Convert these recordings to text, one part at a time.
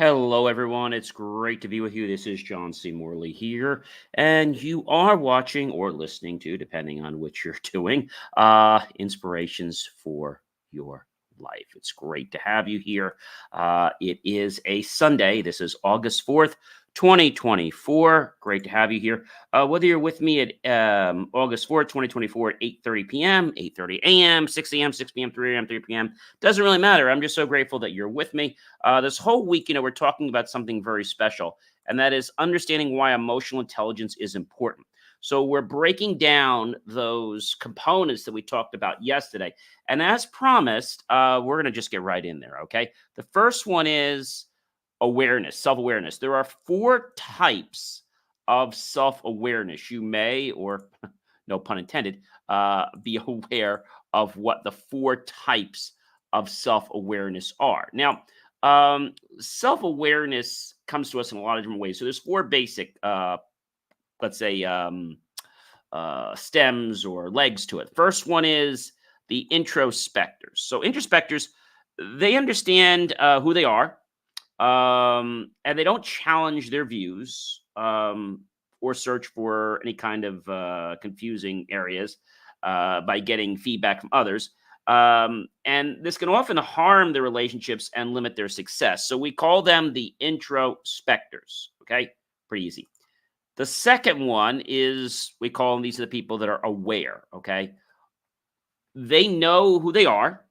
Hello, everyone. It's great to be with you. This is John C. Morley here, and you are watching or listening to, depending on which you're doing, Inspirations for Your Life. It's great to have you here. It is a Sunday. This is August 4th, 2024. Great to have you here. Whether you're with me at August 4th, 2024 at 8:30 p.m., 8:30 a.m., 6 a.m., 6 p.m., 3 a.m., 3 p.m. Doesn't really matter. I'm just so grateful that you're with me. This whole week, we're talking about something very special, and that is understanding why emotional intelligence is important. So we're breaking down those components that we talked about yesterday. And as promised, we're going to just get right in there, okay? The first one is awareness, self-awareness. There are four types of self-awareness. You may, or no pun intended, be aware of what the four types of self-awareness are. Now, self-awareness comes to us in a lot of different ways. So there's four basic, let's say, stems or legs to it. First one is the introspectors. So introspectors, they understand who they are, and they don't challenge their views or search for any kind of confusing areas by getting feedback from others. And this can often harm their relationships and limit their success. So we call them the introspectors. Okay, pretty easy. The second one is we call them, these are the people that are aware. Okay, they know who they are,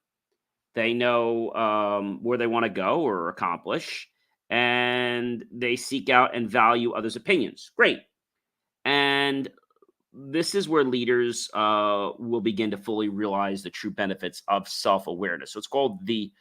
they know where they want to go or accomplish, and they seek out and value others' opinions. Great. And this is where leaders will begin to fully realize the true benefits of self-awareness. So it's called the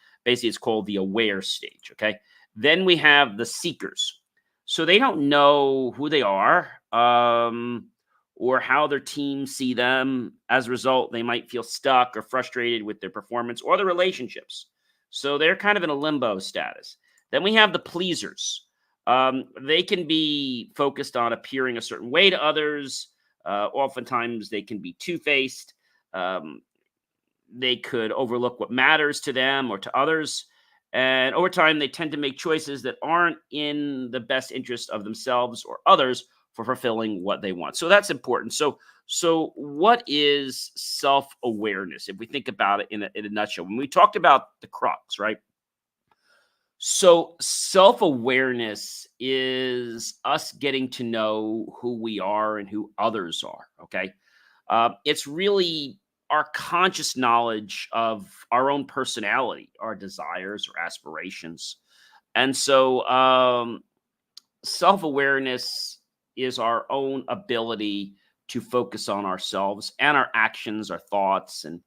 aware stage. Okay. Then we have the seekers. So they don't know who they are or how their team see them. As a result, they might feel stuck or frustrated with their performance or their relationships. So they're kind of in a limbo status. Then we have the pleasers. They can be focused on appearing a certain way to others. Oftentimes, they can be two-faced. They could overlook what matters to them or to others. And over time, they tend to make choices that aren't in the best interest of themselves or others for fulfilling what they want. So that's important. So what is self-awareness? If we think about it in a nutshell, when we talked about the crux, right? So self-awareness is us getting to know who we are and who others are. Okay. It's really our conscious knowledge of our own personality, our desires or aspirations. And so self-awareness is our own ability to focus on ourselves and our actions, our thoughts, and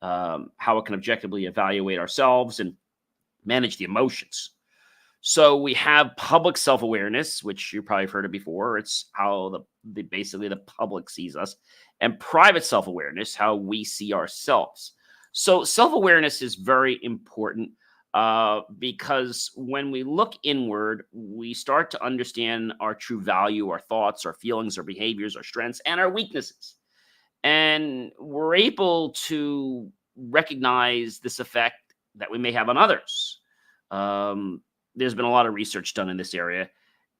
how it can objectively evaluate ourselves and manage the emotions. So we have public self-awareness, which you probably have heard of before. It's how basically the public sees us, and private self-awareness, how we see ourselves. So self-awareness is very important because when we look inward, we start to understand our true value, our thoughts, our feelings, our behaviors, our strengths, and our weaknesses. And we're able to recognize this effect that we may have on others. There's been a lot of research done in this area,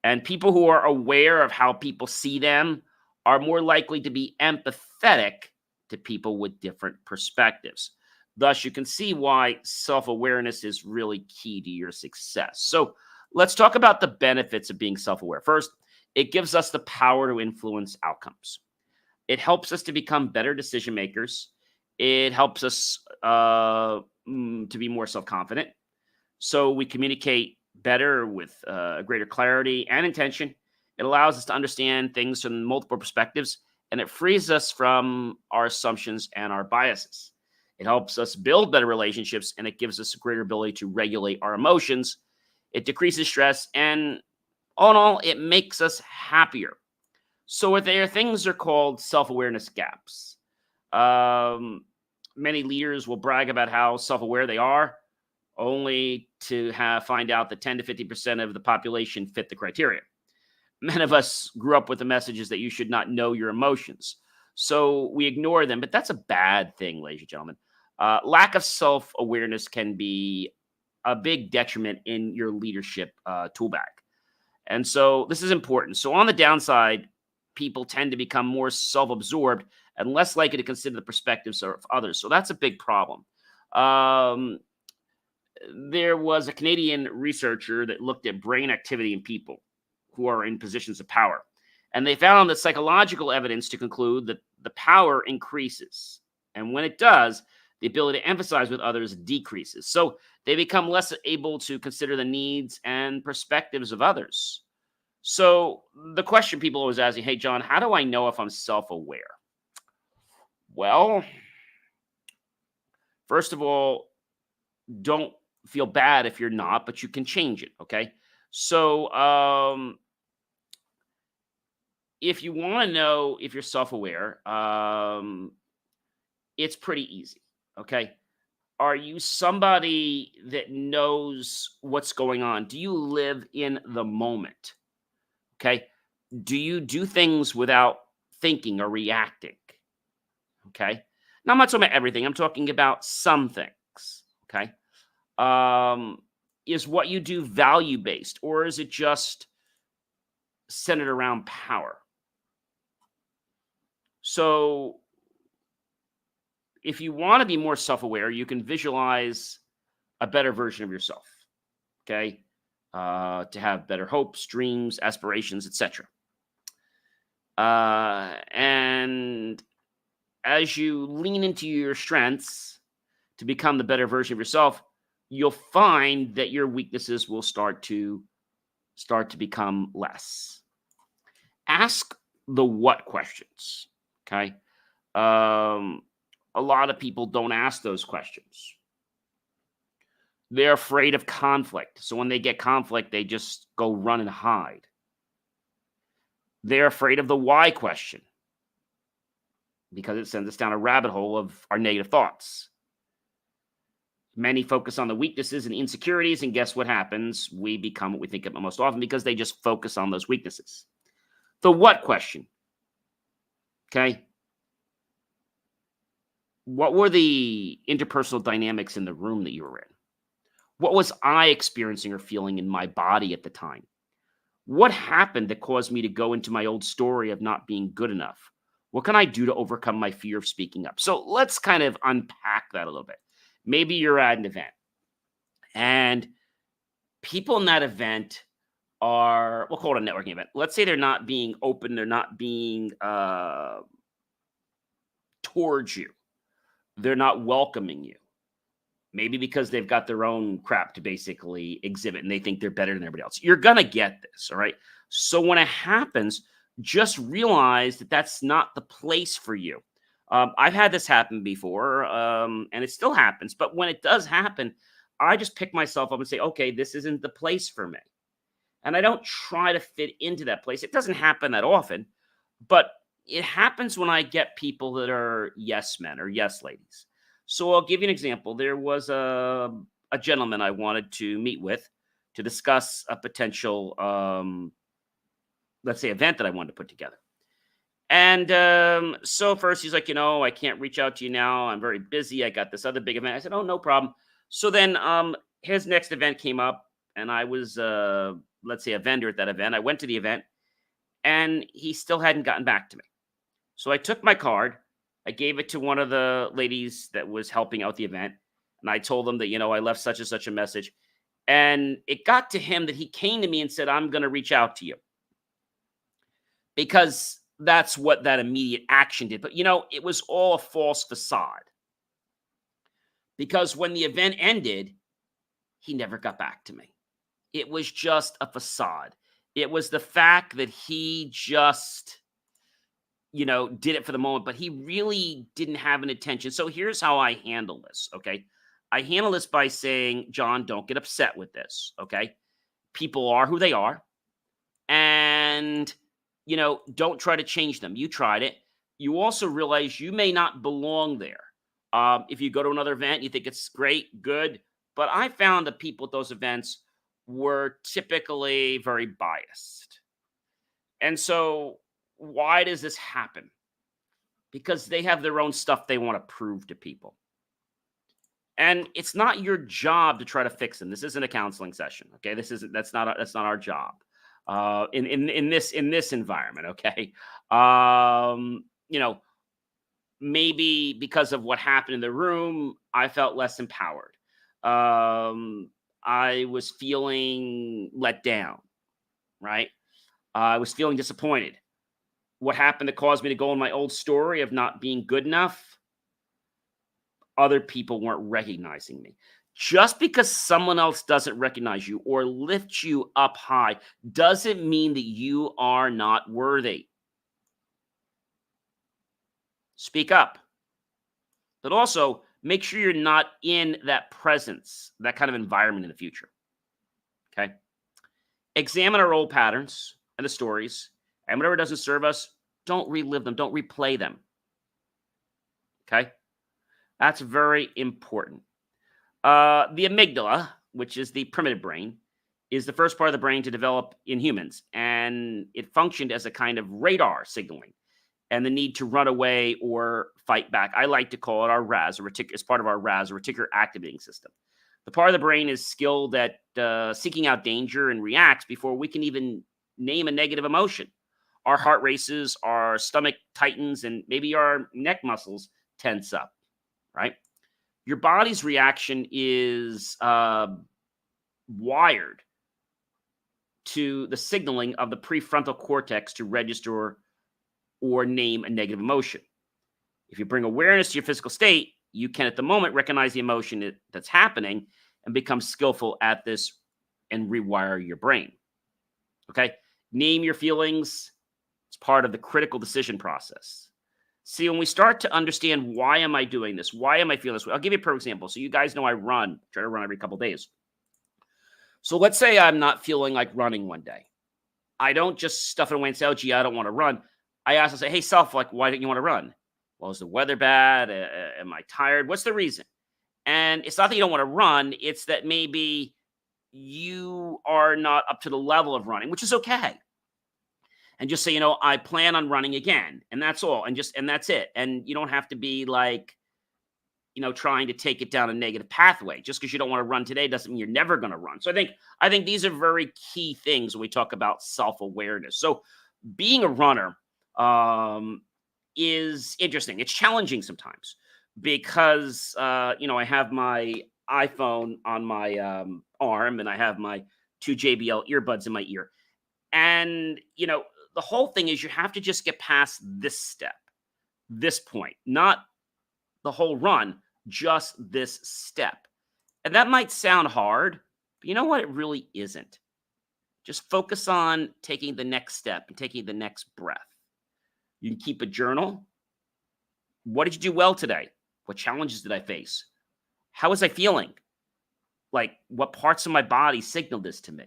and people who are aware of how people see them are more likely to be empathetic to people with different perspectives. Thus, you can see why self-awareness is really key to your success. So let's talk about the benefits of being self-aware. First, it gives us the power to influence outcomes. It helps us to become better decision makers. It helps us to be more self-confident. So we communicate better with greater clarity and intention. It allows us to understand things from multiple perspectives, and it frees us from our assumptions and our biases. It helps us build better relationships, and it gives us a greater ability to regulate our emotions. It decreases stress, and all in all, it makes us happier. So there are things are called self-awareness gaps. Many leaders will brag about how self-aware they are, only to find out that 10 to 50% of the population fit the criteria. Many of us grew up with the messages that you should not know your emotions. So we ignore them, but that's a bad thing, ladies and gentlemen. Lack of self-awareness can be a big detriment in your leadership tool bag. And so this is important. So on the downside, people tend to become more self-absorbed and less likely to consider the perspectives of others. So that's a big problem. Um, there was a Canadian researcher that looked at brain activity in people who are in positions of power. And they found that psychological evidence to conclude that the power increases. And when it does, the ability to emphasize with others decreases. So they become less able to consider the needs and perspectives of others. So the question people always ask me, hey, John, how do I know if I'm self-aware? Well, first of all, don't feel bad if you're not, but you can change it. Okay. So if you want to know if you're self-aware, it's pretty easy. Okay. Are you somebody that knows what's going on? Do you live in the moment? Okay. Do you do things without thinking or reacting? Okay. Now, I'm not talking about everything. I'm talking about some things. Okay. Is what you do value based, or is it just centered around power? So, if you want to be more self aware, you can visualize a better version of yourself. Okay. To have better hopes, dreams, aspirations, etc. And as you lean into your strengths to become the better version of yourself, you'll find that your weaknesses will start to become less. Ask the what questions. Okay. A lot of people don't ask those questions. They're afraid of conflict. So when they get conflict, they just go run and hide. They're afraid of the why question because it sends us down a rabbit hole of our negative thoughts. Many focus on the weaknesses and insecurities, and guess what happens? We become what we think about most often because they just focus on those weaknesses. The what question. Okay. What were the interpersonal dynamics in the room that you were in? What was I experiencing or feeling in my body at the time? What happened that caused me to go into my old story of not being good enough? What can I do to overcome my fear of speaking up? So let's kind of unpack that a little bit. Maybe you're at an event and people in that event are, we'll call it a networking event. Let's say they're not being open. They're not being towards you. They're not welcoming you. Maybe because they've got their own crap to basically exhibit and they think they're better than everybody else. You're going to get this, all right? So when it happens, just realize that that's not the place for you. I've had this happen before, and it still happens. But when it does happen, I just pick myself up and say, okay, this isn't the place for me. And I don't try to fit into that place. It doesn't happen that often, but it happens when I get people that are yes men or yes ladies. So I'll give you an example. There was a gentleman I wanted to meet with to discuss a potential, let's say, event that I wanted to put together. And so first he's like, I can't reach out to you now. I'm very busy. I got this other big event. I said, oh, no problem. So then his next event came up and I was, let's say, a vendor at that event. I went to the event and he still hadn't gotten back to me. So I took my card. I gave it to one of the ladies that was helping out the event. And I told them that, I left such and such a message. And it got to him that he came to me and said, I'm going to reach out to you. Because that's what that immediate action did. But, it was all a false facade. Because when the event ended, he never got back to me. It was just a facade. It was the fact that he just, did it for the moment, but he really didn't have an intention. So here's how I handle this, okay? I handle this by saying, John, don't get upset with this, okay? People are who they are. And, don't try to change them. You tried it. You also realize you may not belong there. If you go to another event, you think it's great, good. But I found that people at those events were typically very biased. And so why does this happen? Because they have their own stuff they want to prove to people. And it's not your job to try to fix them. This isn't a counseling session, okay? That's not our job in this environment, okay? You know, maybe because of what happened in the room, I felt less empowered. I was feeling let down, right? I was feeling disappointed. What happened that caused me to go on my old story of not being good enough? Other people weren't recognizing me. Just because someone else doesn't recognize you or lift you up high doesn't mean that you are not worthy. Speak up, but also make sure you're not in that presence, that kind of environment in the future. Okay. Examine our old patterns and the stories, and whatever doesn't serve us, don't relive them, don't replay them. Okay. That's very important. The amygdala, which is the primitive brain, is the first part of the brain to develop in humans, and it functioned as a kind of radar signaling and the need to run away or fight back. I like to call it our RAS, as part of our RAS, a reticular activating system. The part of the brain is skilled at seeking out danger and reacts before we can even name a negative emotion. Our heart races, our stomach tightens, and maybe our neck muscles tense up, right? Your body's reaction is wired to the signaling of the prefrontal cortex to register or name a negative emotion. If you bring awareness to your physical state, you can at the moment recognize the emotion that's happening and become skillful at this and rewire your brain. Okay? Name your feelings. It's part of the critical decision process. See, when we start to understand, why am I doing this? Why am I feeling this way? I'll give you a perfect example. So you guys know I try to run every couple of days. So let's say I'm not feeling like running one day. I don't just stuff it away and say, oh, gee, I don't want to run. I ask, I say, hey, self, like, why don't you want to run? Well, is the weather bad? Am I tired? What's the reason? And it's not that you don't want to run. It's that maybe you are not up to the level of running, which is okay. And just say, I plan on running again. And that's all. And that's it. And you don't have to be like, trying to take it down a negative pathway. Just because you don't want to run today doesn't mean you're never going to run. So I think these are very key things when we talk about self-awareness. So being a runner is interesting. It's challenging sometimes because, I have my iPhone on my arm and I have my 2 JBL earbuds in my ear. And, the whole thing is you have to just get past this step, this point, not the whole run, just this step. And that might sound hard, but you know what? It really isn't. Just focus on taking the next step and taking the next breath. You can keep a journal. What did you do well today? What challenges did I face? How was I feeling? Like, what parts of my body signaled this to me?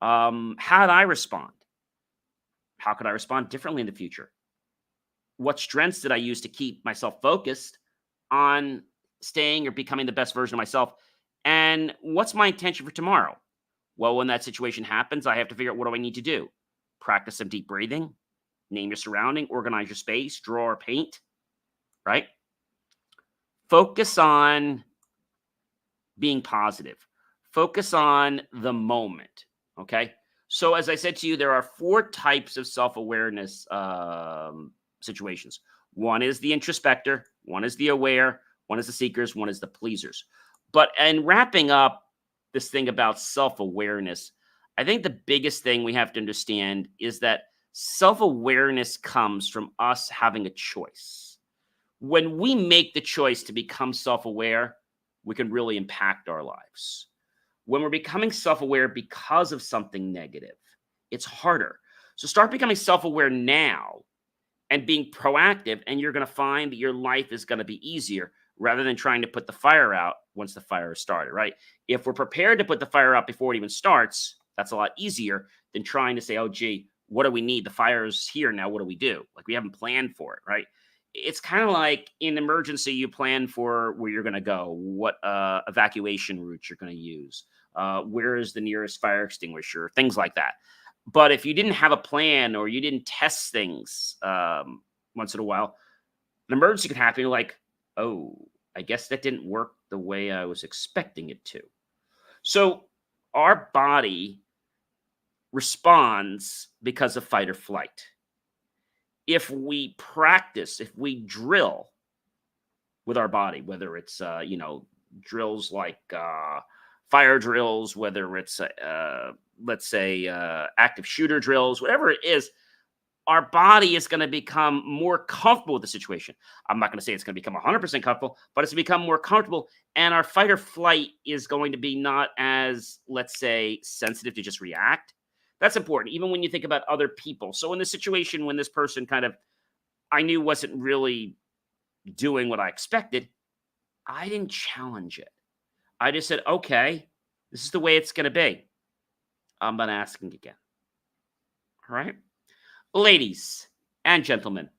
How did I respond? How could I respond differently in the future? What strengths did I use to keep myself focused on staying or becoming the best version of myself? And what's my intention for tomorrow? Well, when that situation happens, I have to figure out, what do I need to do? Practice some deep breathing, name your surrounding, organize your space, draw or paint, right? Focus on being positive. Focus on the moment, okay? So as I said to you, there are 4 types of self-awareness situations. One is the introspector, one is the aware, one is the seekers, one is the pleasers. But in wrapping up this thing about self-awareness, I think the biggest thing we have to understand is that self-awareness comes from us having a choice. When we make the choice to become self-aware, we can really impact our lives. When we're becoming self-aware because of something negative, it's harder. So start becoming self-aware now and being proactive, and you're going to find that your life is going to be easier rather than trying to put the fire out once the fire is started, right? If we're prepared to put the fire out before it even starts, that's a lot easier than trying to say, oh, gee, what do we need? The fire's here now. What do we do? Like, we haven't planned for it, right? It's kind of like in emergency, you plan for where you're going to go, what evacuation routes you're going to use, where is the nearest fire extinguisher, things like that. But if you didn't have a plan or you didn't test things once in a while, an emergency could happen. You're like, oh, I guess that didn't work the way I was expecting it to. So our body responds because of fight or flight. If we practice, if we drill with our body, whether it's drills like fire drills, whether it's let's say active shooter drills, whatever it is, our body is going to become more comfortable with the situation. I'm not going to say it's going to become 100% comfortable, but it's become more comfortable, and our fight or flight is going to be not as, let's say, sensitive to just react. That's important, even when you think about other people. So in this situation, when this person I knew wasn't really doing what I expected, I didn't challenge it. I just said, okay, this is the way it's going to be. I'm not asking again. All right. Ladies and gentlemen,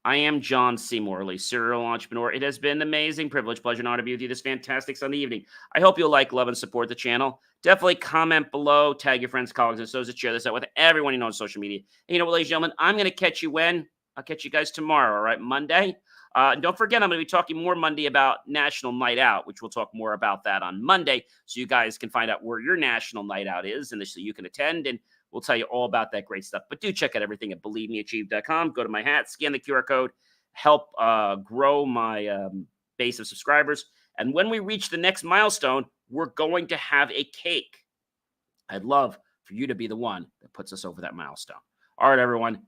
I am John C. Morley, serial entrepreneur. It has been an amazing privilege, pleasure, and honor to be with you this fantastic Sunday evening. I hope you'll like, love, and support the channel. Definitely comment below, tag your friends, colleagues, and associates, share this out with everyone you know on social media. And you know what, ladies and gentlemen, I'm going to catch you when? I'll catch you guys tomorrow, all right, Monday. Don't forget, I'm going to be talking more Monday about National Night Out, which we'll talk more about that on Monday, so you guys can find out where your National Night Out is, and so you can attend, and we'll tell you all about that great stuff. But do check out everything at believemeachieve.com. Go to my hat, scan the QR code, help grow my base of subscribers. And when we reach the next milestone, we're going to have a cake. I'd love for you to be the one that puts us over that milestone. All right, everyone.